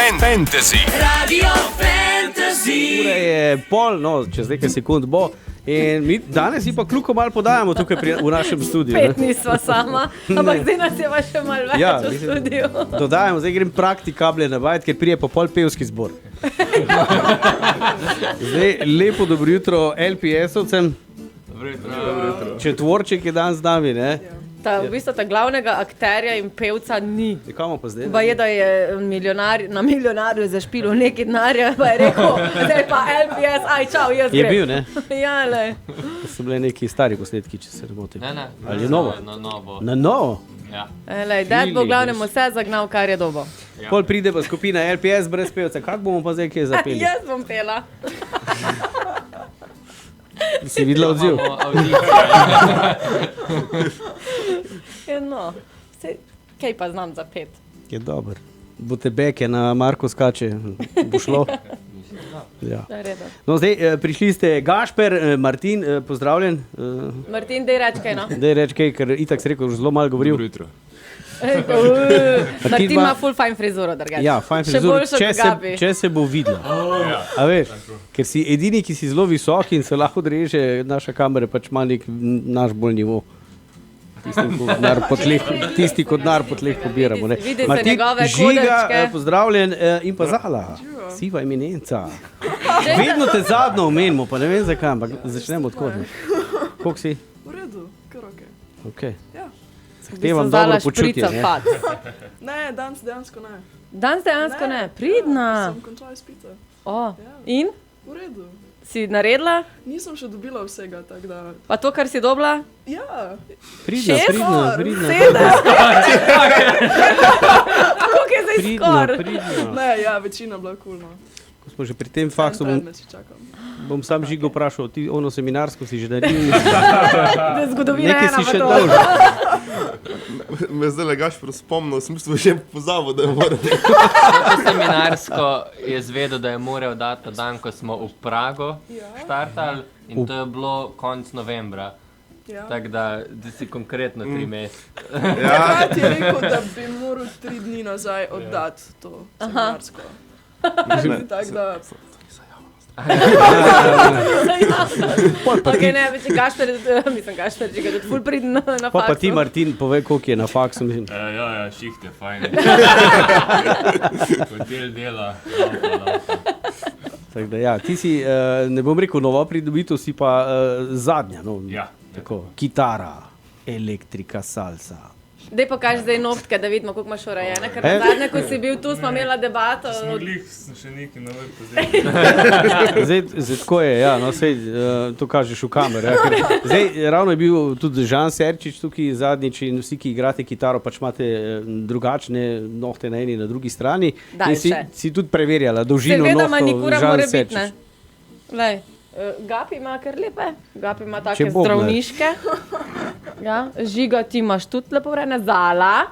Fantasy. Radio Fantasy. Ura je pol, no, čez nekaj sekund bo. In mi danes si pa kljuko malo podajamo tukaj v našem studiu. Pet nisva sama, ampak zdaj nas je pa še malo več v studiu. Dodajamo, zdaj grem praktikable navajati, ker prije pa pol pevski zbor. Zdaj, lepo dobro jutro LPS-ovcem. Četvorček je dan z nami, ne? V bistvu ta glavnega akterja in pevca ni. Kamo pa zdaj? Pa je, da je na milijonarju zašpilo nekaj denarja, pa je rekel, zdaj pa LPS, aj čau, jaz grem. Je bil, ne? Ja, le. To so bile neki stari posnetki, če se ne motim. Ne. Ali je novo? Na novo? Ja. Dad bo v glavnem vse zagnal, kar je dobo. Ja. Pol pride pa skupina LPS brez pevca. Kak bomo pa zdaj kje zapeli? Jaz bom pela. Si videla odziv? No, kaj pa znam za pet? Je dober. Bo te beke na Marko skače, bo šlo. Ja. No, zdaj prišli ste Gašper, Martin, pozdravljen. Martin, daj reč kaj, no? Daj reč kaj, ker itak si rekel, zelo malo govoril. Dobro jutro. Martin ima ful fajn frizuro, drgač. Ja, fajn frizuro, če se bo videla. A veš, ker si edini, ki si zelo visok in se lahko dreže, naša kamera pač ima nek naš bolj nivo. Tisti, kot nar po tleh pobiramo. Martin, Žiga, pozdravljen, in pa Zala, siva eminenca. Vedno te zadnjo omenimo, pa ne vem zakaj, ampak začnemo odkud. Koliko si? V redu, kar ok. Ja. Zahtevam dobro počutje. Ne, danes dejansko ne. Danes dejansko ne, pridna. Sem končala izpite. In? V redu. Si naredila? Nisem še dobila vsega, tako da... Pa to, kar si dobila? Ja. Pridna. Koliko je zdaj skor? Ne, ja, večina bila kulno. Ko smo že pri tem faksu, bom sam Žigo vprašal, ti ono seminarsko si že naredil. Zgodovina nekaj ena si pa še to. dolžen. Me zdaj legaš spomnil, sem mislil, že pozabil, da je moral. To seminarsko je zvedel, da je moral dati dan, ko smo v Pragu štartali in to je bilo konc novembra. Ja. Tako da si konkretno 3 mesece. Takrat je rekel, da bi moral 3 dni nazaj oddati to seminarsko. Tako da... Ok, ne, veš, Gašper, že ga tudi ful pridn na faksu. Pa ti, Martin, povej, koliko je na faksu. Ja, šiht je fajn. Hotel dela. Tako da ja, ti si, ne bom rekel nova pridobitev, si pa zadnja. No, Ja. tako, kitara, elektrika, salsa. Daj pokaži zdaj nohtke, da vidimo, koliko imaš urejene, ker zadnje, ko si bil tu, smo imela debato. Smo glih še nekaj na vrh pozeli. Zdaj tako je, ja, no, sej, to kažeš v kamer. Ja, zdaj, ravno je bil tudi Žan Serčič tukaj zadnjič in vsi, ki igrate kitaro, pač imate drugačne nohte na eni in na drugi strani. Daljše. In si tudi preverjala dolžino Seveda nohtov manikura Žan mora biti, ne? Serčič. Glej, Gapi ima kar lepe, Gapi ima take Če bom, ne. zdravniške. Ja, Žiga, ti imaš tudi lepo vreme. Zala.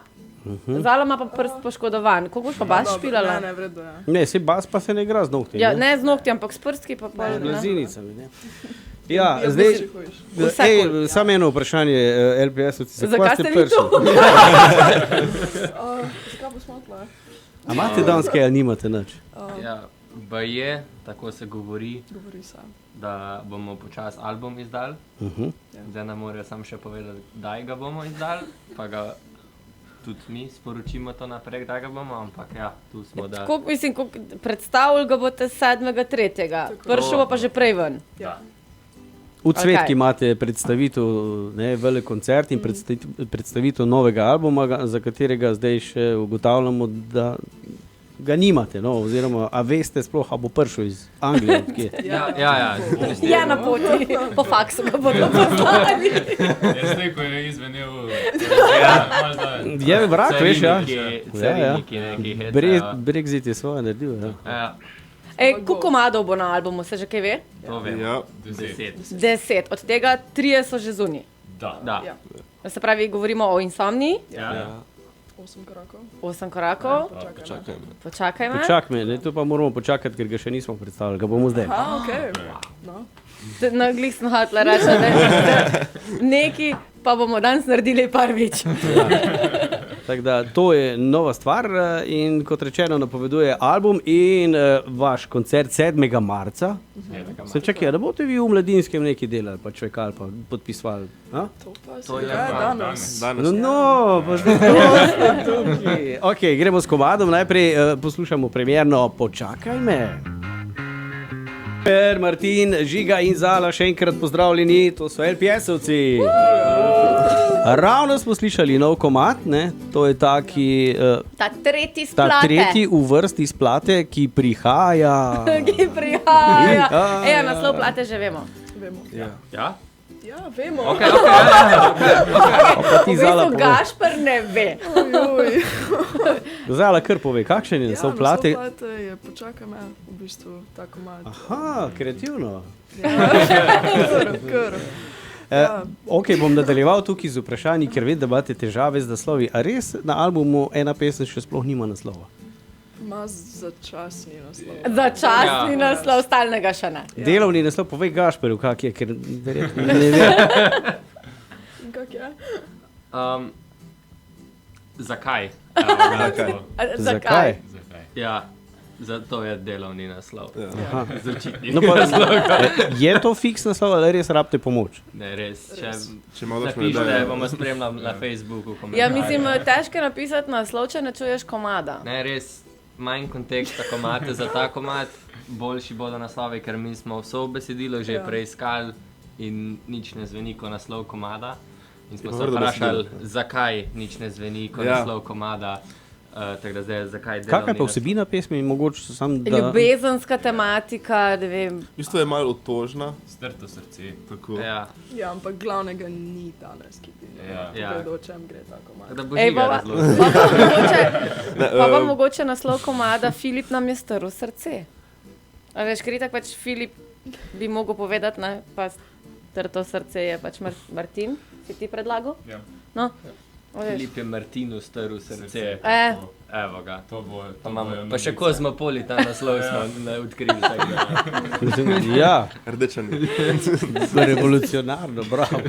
Zala ima pa prst poškodovan. Koliko boš pa bas špilala? Ne, v redu, ja. Ne, se bas pa se ne igra z nohti. Ja, ne z nohti, ampak s prstki pa pol. Z blazinicami, ne. Ja, zdaj, samo eno vprašanje LPS-ovci. Zakaj ste vi tu? Zakaj bo smotla? A imate danske ali nimate nič? Ja, baje, tako se govori, Govori se. da bomo počas album izdali. Zdaj nam morajo samo še povedati, kdaj ga bomo izdali, pa ga tudi mi sporočimo to naprej, kdaj ga bomo, ampak ja, tu smo da... Predstavili ga boste 7.3. Pršel bo pa že prej ven. Ja. V Cvetki imate predstavitev, ne, velik koncert in predstavitev novega albuma, za katerega zdaj še ugotavljamo, da ga nimate, no, oziroma, a veste sploh, a bo prišel iz Anglije, odkje? Ja. Je na poti, po faksu ga bodo poslali. Zdaj, ko je izvenel... Je vrak, veš, ja. Cariniki neki hecajo. Brexit je svoje naredil, ja. Ja, Koliko komadov bo na albumu, se že kaj ve? to vem. Ja. 10. Od tega 3 so že zunji. Da. Ja. Se pravi, govorimo o Insomniji. Ja. 8 korakov. 8 korakov. Počakaj me. Počak me, ne, to pa moramo počakati, ker ga še nismo predstavili, ga bomo zdaj. Okej. No. Na glih sem hotela reči, da neki pa bomo danes naredili prvič. Tako da to je nova stvar in kot rečeno napoveduje album in vaš koncert 7. marca. Se čakaj, da boste vi v Mladinskem nekaj delali, pa čvekali, pa podpisvali. A? To je danes. No, pa zdaj ste tukaj. Ok, gremo s komadom. Najprej poslušamo premierno Počakaj me. Martin, Žiga in Zala, še enkrat pozdravljeni, to so LPS-ovci. Ravno smo slišali nov komad, ne? To je ta, ki... Ta tretji Ta splate. tretji v vrsti splate, ki prihaja. Ki prihaja. Naslov plate že vemo. Vemo. Ja? Ja, vemo. Okay. Pa ti V Zala bistvu pove. Gašper ne ve. Ojoj. Zala kar pove, kakšen je naslov plate? Naslov plate je Počakaj me, v bistvu ta komad. Aha, kreativno. Kar. Ok, bom nadaljeval tukaj z vprašanji, ker vem, da imate težave z naslovi. A res na albumu ena pesem še sploh nima naslova? Ima začasni naslov. Začasni naslov, stalnega še ne. Delovni naslov, povej Gašperu, kak je, ker verjetno ne vem. In kak je? Zakaj? Zakaj? Ja, zato je delovni naslov. Aha. Začitni. No, pa, je to fiks naslov ali res rabite pomoč? Ne, res. Če malo Napišite, bomo spremljali na Facebooku. Ja, mislim, težko je napisati naslov, če ne čuješ komada. Ne, res, manj konteksta, ko imate za ta komad, boljši bodo naslovi, ker mi smo vso besedilo že preiskali in nič ne zveni kot naslov komada. In smo se vprašali, zakaj nič ne zveni kot naslov komada. Tako da zdaj, zakaj delovni Kakšna je pa vsebina pesmi? Mogoče sam, da... Ljubezenska tematika, ne vem. V bistvu je malo otožna. Strto srce. Tako. Ja, Ja, ampak glavnega ni danes, ki bi povedal, o čem gre ta komad. tako da bo Ej, Žiga bova- razložila. Pa mogoče naslov komada Filip nam je strl srce. A veš, ker itak pač Filip bi mogel povedati, ne, pa strto srce je pač Martin, si ti predlagal? Ja. No, a veš. Filip je Martinu strl srce. Evo ga. To bo Pa še Kozmopolitan naslov smo odkrili. Tako da. Ja, Rdeča nit. revolucionarno, bravo.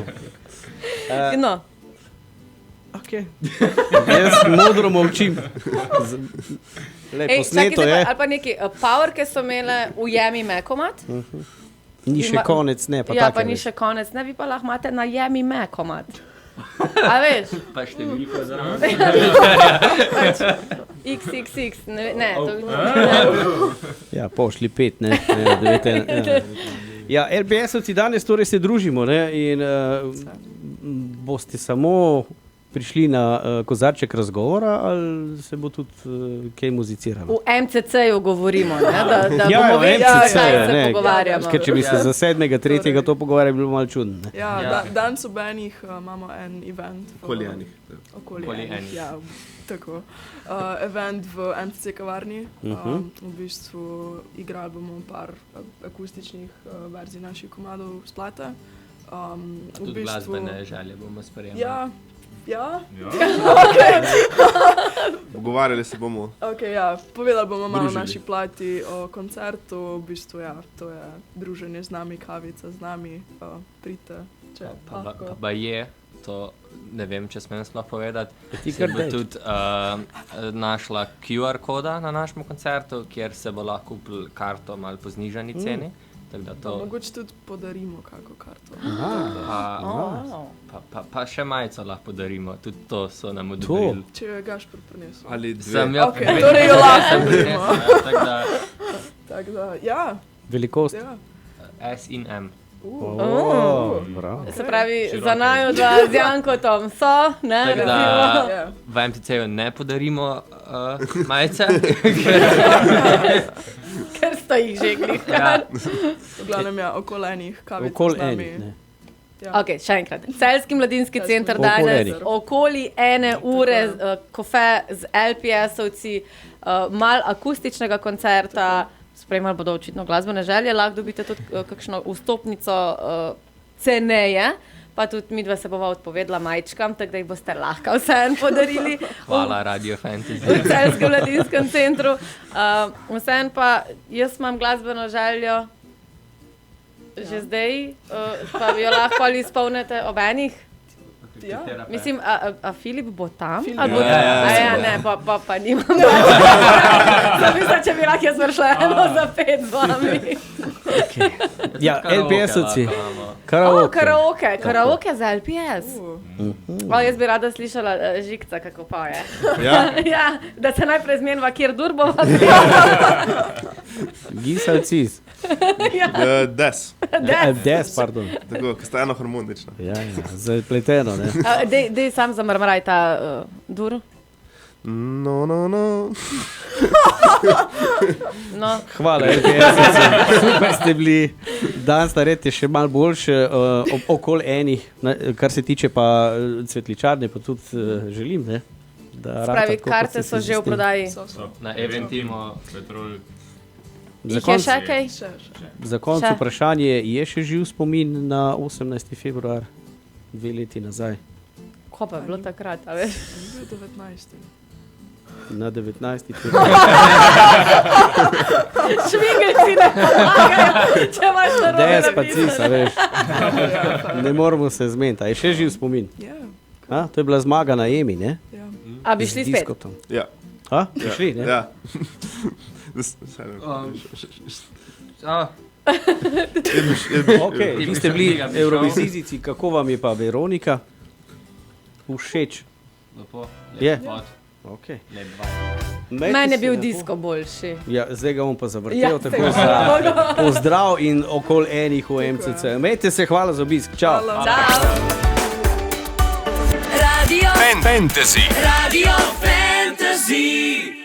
No, Okay. Jaz modro molčim. ej, Posneto čakaj, je, ali pa neki powerke so imele ujemi me komad. ni še konec, ne, pa Ja, tako pa ni še konec, ne, vi pa lahko imate najemi me komad. A veš? Pa številko zraven. XXX, ne, to Ja, pošli 5, ne, 9. Ja, LPS-ovci danes torej se družimo, ne, in boste samo prišli na kozarček razgovora ali se bo tudi kaj muziciralo? v MCC-ju govorimo, ne, da Ja, bomo v vedeli, MCC, kaj se ne. pogovarjamo. Ker če bi se za 7.3. to pogovarjali, bi bilo malo čudno. Ne? Ja, Ja. danes ob enih imamo en event. Okoli enih. Okoli Okoli enih, enih. ja, tako. Event v MCC kavarni. V bistvu igrali bomo par akustičnih verzij naših komadov s plate. Tudi glasbene želje bomo sprejemali. Ja, Pogovarjali se bomo. okay, ja. Povedali bomo malo o Družili. naši plati, o koncertu. V bistvu, ja, to je druženje z nami, kavica z nami. Pridite, če lahko. Pa je, to ne vem, če smem sploh povedati. Ti Se kar bo dej. tudi našla QR koda na našem koncertu, kjer se bo lahko kupil karto malo po znižani ceni. Tako da to, Mogoče tudi podarimo kako karto. pa še majico lahko podarimo, tudi to so nam odobrili. Če jo je Gašper prinesel. Ali dve. Sem jo Okej, torej jo lahko sem podarimo. prinesel, tako da Tako da, ja, Velikost. ja. S in M. Bravo. Se pravi, Široke. za naju dva z Jankotom so, ne, Tako da recimo. Ja. v MTC-ju ne podarimo majice. Ker sta jih že glih. Ja, V glavnem je okoli enih kavic Okoli z nami. enih, ne. Ja. Ok, še enkrat. Celjski mladinski Celjski center mladinski danes, center. okoli 1 ure, kofe z LPS-ovci, mal akustičnega koncerta, spremljali bodo očitno glasbene želje, lahko dobite tudi kakšno vstopnico ceneje, pa tudi midva se bova odpovedala majčkam, tako da jih boste lahko vseeno podarili. hvala Radio Fantasy. V Celjskem mladinskem centru. Vseeno pa jaz imam glasbeno željo že zdaj, pa jo lahko ali izpolnite ob enih. Ja. Mislim, a Filip bo tam? Filip. Ali bo Ja, tam? ja, Ja, ne, pa nimam. Mislim, če bi lahko jaz prišla eno za 5 z vami. Ja, LPS-ovci. Karaoke za LPS. Jaz bi rada slišala Žikca, kako pa je. Ja? Ja, da se najprej zmenjava, kjer dur bova. Gis ali cis? Des. Des, pardon. Tako, ki sta enoharmonična. Ja, zapleteno, ne. Dej sam zamrmraj ta dur. No. No. Hvala, LPS-ovci. Super ste bili. Danes naredite še malo boljše okoli enih, kar se tiče pa cvetličarne, pa tudi želim, ne. Spravi, karte so že v prodaji. Na Eventimo. Petrol. Jih je še kaj? Za konec Še. vprašanje, je še živ spomin na 18. februar, 2 leti nazaj, Ko pa je bilo takrat, a veš? Bil 19. na 19. februar. Švingelci ne pomagajo, če imaš narobe Des pa napisane. cis, a veš. Ne moramo se zmeniti. A je še živ spomin? Ja, A, to je bila zmaga na Emi, ne? ja. A bi šli Z spet? diskotom. Ja. A, bi šli, ne? Ja. Okay. Vi ste bili Eurovizijci, kako vam je pa Veronika? Všeč? Lepo. Je? Lep pot, Okay. lep vibe. Meni je bil disko boljši. Ja, zdaj ga bom pa zavrtel, Ja, tako se za ga. pozdrav in okoli enih v MCC. Imejte se, hvala za obisk. Čau. Hvala. Ciao. Radio Fantasy. Radio Fantasy.